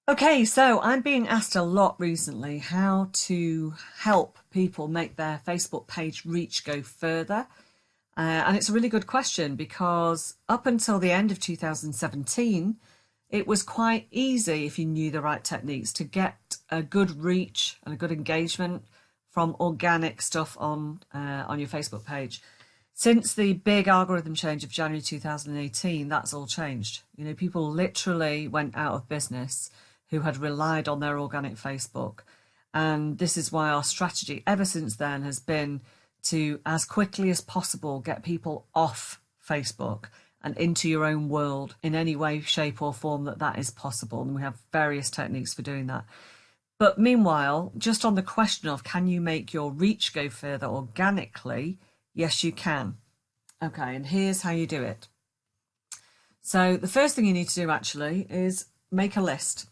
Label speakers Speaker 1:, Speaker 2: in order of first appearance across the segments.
Speaker 1: Okay, so I'm being asked a lot recently how to help people make their Facebook page reach go further. And it's a really good question because up until the end of 2017, it was quite easy if you knew the right techniques to get a good reach and a good engagement from organic stuff on your Facebook page. Since the big algorithm change of January 2018, that's all changed. You know, people literally went out of business who had relied on their organic Facebook. And this is why our strategy ever since then has been to, as quickly as possible, get people off Facebook and into your own world in any way, shape, or form that is possible. And we have various techniques for doing that. But meanwhile, just on the question of can you make your reach go further organically? Yes, you can. Okay, and here's how you do it. So the first thing you need to do actually is make a list.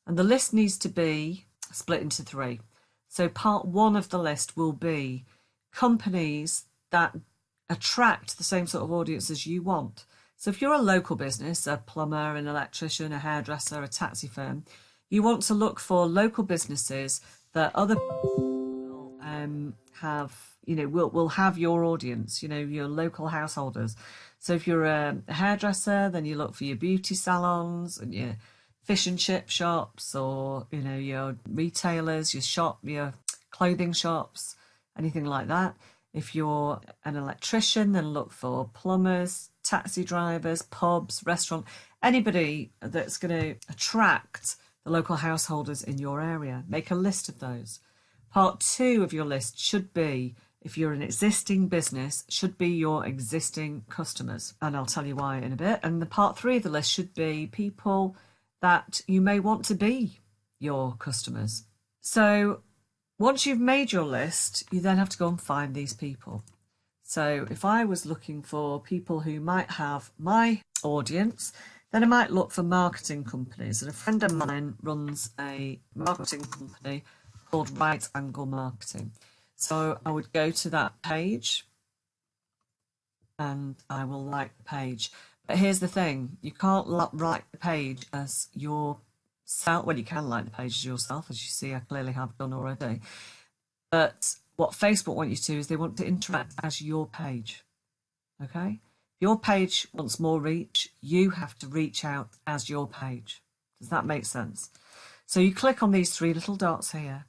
Speaker 1: And the list needs to be split into three. So part one of the list will be companies that attract the same sort of audience as you want. So if you're a local business, a plumber, an electrician, a hairdresser, a taxi firm, you want to look for local businesses that other people have, will have your audience, your local householders. So if you're a hairdresser, then you look for your beauty salons and your fish and chip shops, or your retailers, your clothing shops, anything like that. If you're an electrician, then look for plumbers, taxi drivers, pubs, restaurant, anybody that's going to attract the local householders in your area. Make a list of those. Part two of your list should be, if you're an existing business, should be your existing customers. And I'll tell you why in a bit. And the part three of the list should be people that you may want to be your customers. So once you've made your list, you then have to go and find these people. So if I was looking for people who might have my audience, then I might look for marketing companies. And a friend of mine runs a marketing company called Right Angle Marketing. So I would go to that page and I will like the page. But here's the thing, you can't like the page as yourself. Well, you can like the page as yourself, as you see I clearly have done already. But what Facebook want you to do is they want to interact as your page. Okay? If your page wants more reach, you have to reach out as your page. Does that make sense? So you click on these three little dots here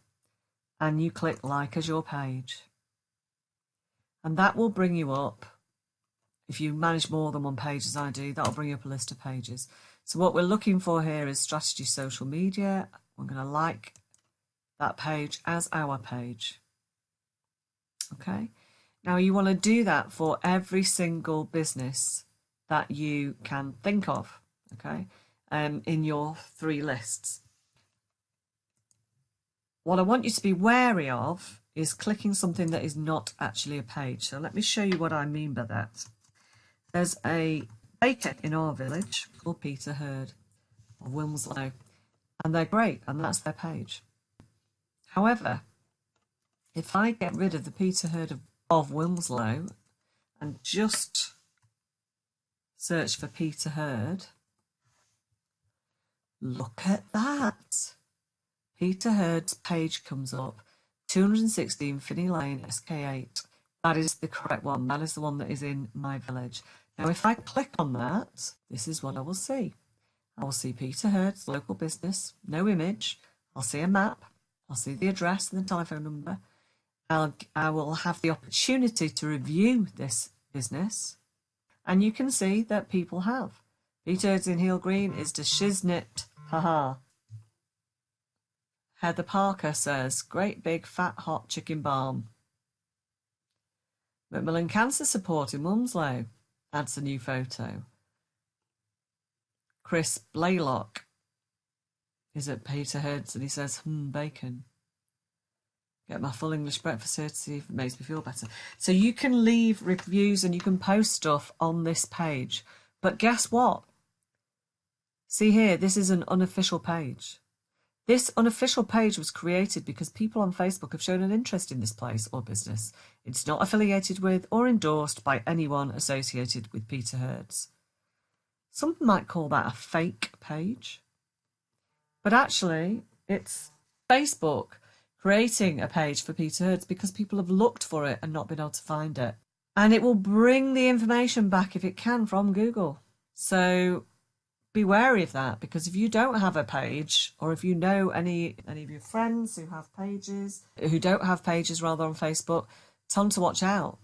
Speaker 1: and you click like as your page. And that will bring you up. If you manage more than one page as I do, that'll bring you up a list of pages. So what we're looking for here is strategy social media. We're going to like that page as our page. Okay. Now you want to do that for every single business that you can think of. Okay. In your three lists. What I want you to be wary of is clicking something that is not actually a page. So let me show you what I mean by that. There's a baker in our village called Peter Hurd of Wilmslow, and they're great, and that's their page. However, if I get rid of the Peter Hurd of Wilmslow and just search for Peter Hurd, look at that. Peter Hurd's page comes up, 216 Finney Lane, SK8. That is the correct one. That is the one that is in my village. Now, if I click on that, this is what I will see. I will see Peter Hurd's local business, no image. I'll see a map. I'll see the address and the telephone number. I will have the opportunity to review this business. And you can see that people have. Peter Hurd's in Heel Green is the Shiznit. Haha. Heather Parker says, great big fat hot chicken balm. Macmillan Cancer Support in Wilmslow adds a new photo. Chris Blaylock is at Peter Hurd's and he says, bacon. Get my full English breakfast here to see if it makes me feel better. So you can leave reviews and you can post stuff on this page. But guess what? See here, this is an unofficial page. This unofficial page was created because people on Facebook have shown an interest in this place or business. It's not affiliated with or endorsed by anyone associated with Peter Hurd's. Some might call that a fake page. But actually, it's Facebook creating a page for Peter Hurds because people have looked for it and not been able to find it. And it will bring the information back if it can from Google. So be wary of that, because if you don't have a page, or if you know any of your friends who have pages, who don't have pages rather on Facebook, tell them to watch out,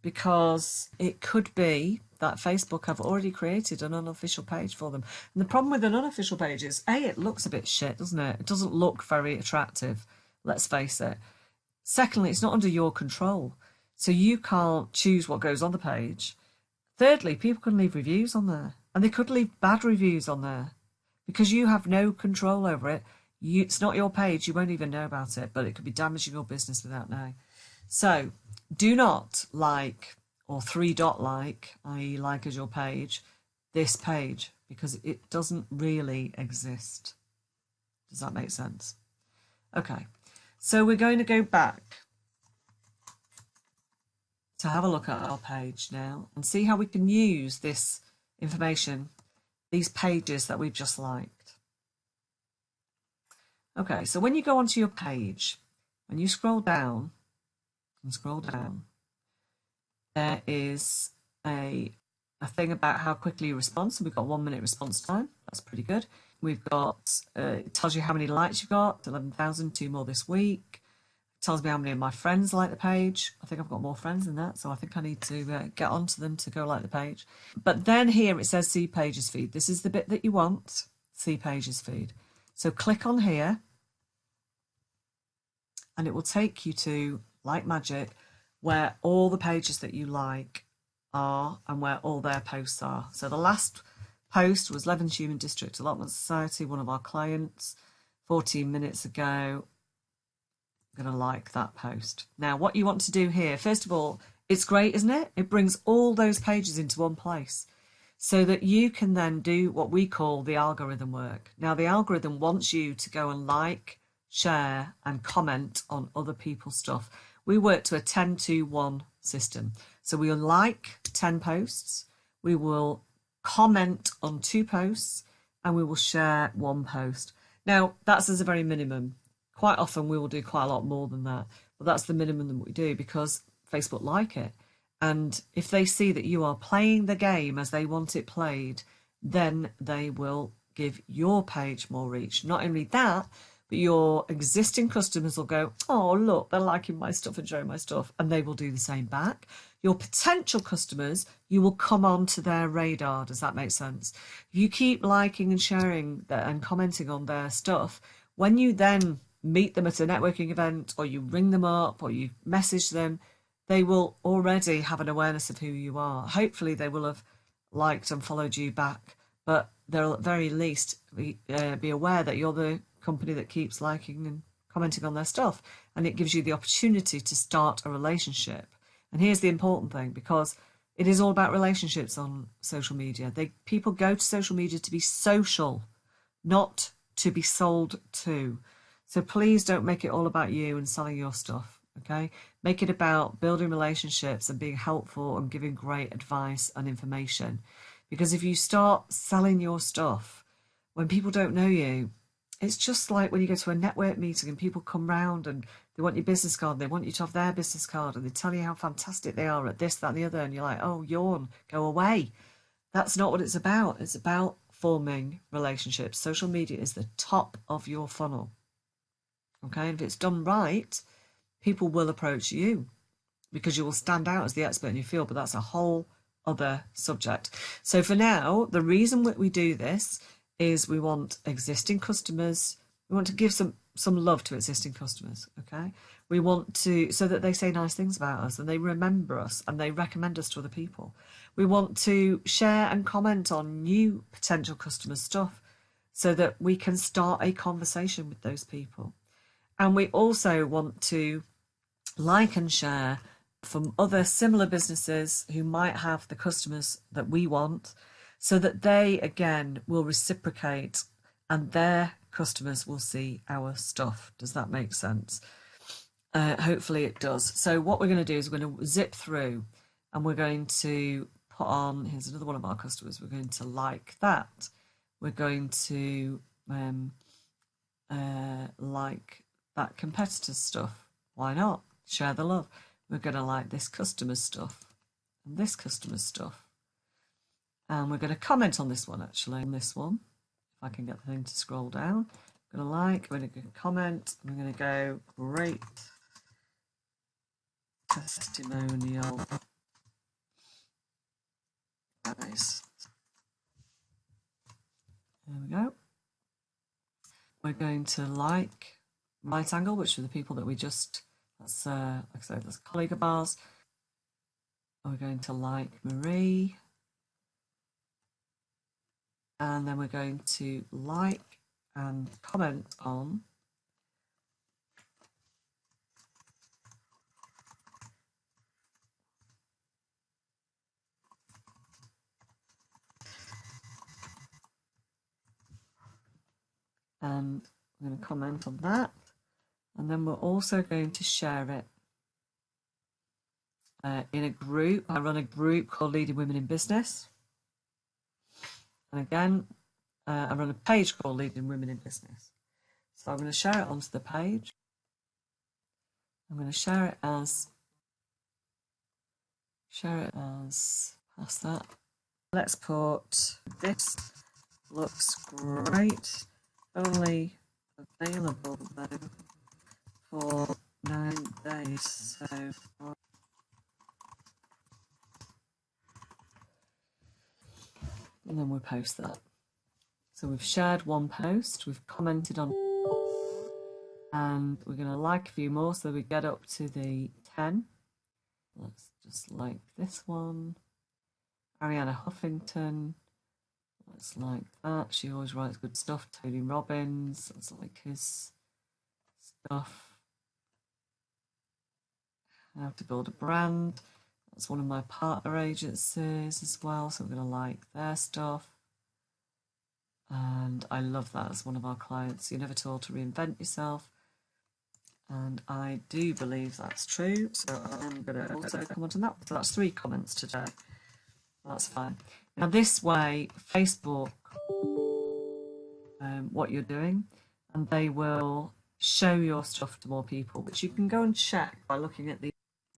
Speaker 1: because it could be that Facebook have already created an unofficial page for them. And the problem with an unofficial page is, A, it looks a bit shit, doesn't it? It doesn't look very attractive, let's face it. Secondly, it's not under your control, so you can't choose what goes on the page. Thirdly, people can leave reviews on there, and they could leave bad reviews on there because you have no control over it. It's not your page. You won't even know about it, but it could be damaging your business without knowing. So do not like or three-dot like, i.e. like as your page, this page, because it doesn't really exist. Does that make sense? Okay, so we're going to go back to have a look at our page now and see how we can use this information, these pages that we've just liked. Okay, so when you go onto your page, when you scroll down and scroll down, there is a thing about how quickly you respond. So we've got 1 minute response time. That's pretty good. We've got, it tells you how many likes you've got, 11,000, 2 more this week. Tells me how many of my friends like the page. I think I've got more friends than that, so I think I need to get onto them to go like the page. But then here it says see pages feed. This is the bit that you want, see pages feed. So click on here and it will take you to, like magic, where all the pages that you like are and where all their posts are. So the last post was Leven Human District Allotment Society, one of our clients, 14 minutes ago. I'm going to like that post. Now, what you want to do here, first of all, it's great, isn't it? It brings all those pages into one place so that you can then do what we call the algorithm work. Now, the algorithm wants you to go and like, share and comment on other people's stuff. We work to a 10-to-1 system. So we'll like 10 posts, we will comment on 2 posts, and we will share 1 post. Now, that's as a very minimum. Quite often we will do quite a lot more than that, but that's the minimum that we do because Facebook like it. And if they see that you are playing the game as they want it played, then they will give your page more reach. Not only that, but your existing customers will go, oh, look, they're liking my stuff and showing my stuff, and they will do the same back. Your potential customers, you will come onto their radar. Does that make sense? If you keep liking and sharing and commenting on their stuff, when you then meet them at a networking event or you ring them up or you message them, they will already have an awareness of who you are. Hopefully they will have liked and followed you back, but they'll at very least be aware that you're the company that keeps liking and commenting on their stuff, and it gives you the opportunity to start a relationship. And here's the important thing, because it is all about relationships on social media. People go to social media to be social, not to be sold to. So please don't make it all about you and selling your stuff, okay? Make it about building relationships and being helpful and giving great advice and information. Because if you start selling your stuff when people don't know you, it's just like when you go to a network meeting and people come round and they want your business card, they want you to have their business card, and they tell you how fantastic they are at this, that, and the other, and you're like, oh, yawn, go away. That's not what it's about. It's about forming relationships. Social media is the top of your funnel. Okay, and if it's done right, people will approach you because you will stand out as the expert in your field, but that's a whole other subject. So for now, the reason we do this is we want existing customers, we want to give some love to existing customers, okay? We want to, so that they say nice things about us and they remember us and they recommend us to other people. We want to share and comment on new potential customers' stuff so that we can start a conversation with those people. And we also want to like and share from other similar businesses who might have the customers that we want, so that they, again, will reciprocate and their customers will see our stuff. Does that make sense? Hopefully it does. So what we're going to do is we're going to zip through and we're going to put on, here's another one of our customers, we're going to like that. We're going to like that competitor's stuff. Why not? Share the love. We're going to like this customer's stuff and this customer's stuff. And we're going to comment on this one, actually, on this one. If I can get the thing to scroll down. I'm going to like, we're going to comment, and we're going to go, great testimonial. Nice. There we go. We're going to like Right Angle, which are the people that we just, that's, like I said, that's a colleague of ours. We're going to like Marie. And then we're going to like and comment on and I'm going to comment on that, and then we're also going to share it in a group. I run a group called Leading Women in Business, and again I run a page called Leading Women in Business. So I'm going to share it onto the page. I'm going to share it as past that. Let's put this looks great, only available though for 9 days, so and then we'll post that. So we've shared one post, we've commented on, and we're going to like a few more so we get up to the 10. Let's just like this one. Arianna Huffington. Let's like that. She always writes good stuff. Tony Robbins. Let's like his stuff. How to build a brand. That's one of my partner agencies as well. So we're going to like their stuff. And I love that as one of our clients. You're never told to reinvent yourself. And I do believe that's true. So I'm going to also comment on that. So that's 3 comments today. That's fine. Now this way, Facebook, what you're doing, and they will show your stuff to more people, which you can go and check by looking at the